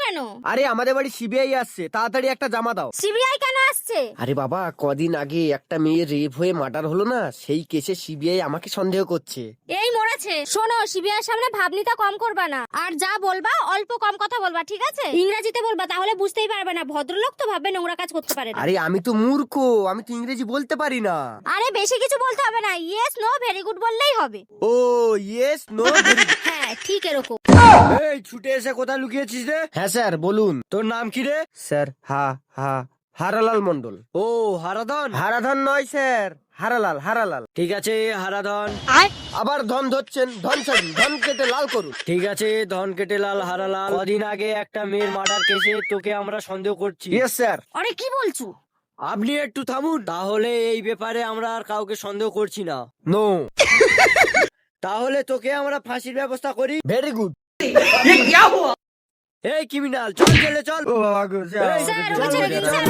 কেন? আরে আমাদের বাড়ি সিবিআই আসছে, তাড়াতাড়ি একটা জামা দাও। সিবিআই কেন আসছে? আরে বাবা, কদিন আগে একটা মেয়ে রেপ হয়ে মার্ডার হলো না, সেই কেসে সিবিআই আমাকে সন্দেহ করছে। এই মরেছে। শোনো, সিবিআই সামনে ভাবনিটা কম করবা না, আর যা বলবা অল্প কম কথা বলবা, ঠিক আছে? ইংরেজিতে বলবা, তাহলে বুঝতেই পারবে না। ভদ্রলোক তো ভাববে নোংরা কাজ করতে পারে না। আরে আমি তো মূর্খ, আমি তো ইংরেজি বলতে পারি না। আরে বেশি কিছু বলতে হবে না, ইয়েস নো ভেরি গুড বললেই হবে। ও ইয়েস নো। হ্যাঁ ঠিক এরকম। এই ছুটে এসে কোথায় লুকিয়েছিস রে? হ্যাঁ স্যার বলুন। তোর নাম কি রে? স্যার হারালাল মন্ডল। ও হারাধন। হারাধন নয় স্যার, হারালাল। ঠিক আছে হারাধন। আবার ধন ধরছেন, ধন ছাড়ুন, ধন কেটে লাল করুন। ঠিক আছে ধন কেটে লাল হারালাল। কদিন আগে একটা মেয়ের মার্ডার কেসে তোকে আমরা সন্দেহ করছি। Yes sir. আরে কি বলছো? আপনি একটু থামুন। তাহলে এই ব্যাপারে আমরা আর কাউকে সন্দেহ করছি না। নো। তাহলে তোকে আমরা ফাঁসির ব্যবস্থা করি। Very good. এই ক্রিমিনাল, চল জেলে চল। ও বাবা গো, স্যার ওকে ছেড়ে দিন স্যার।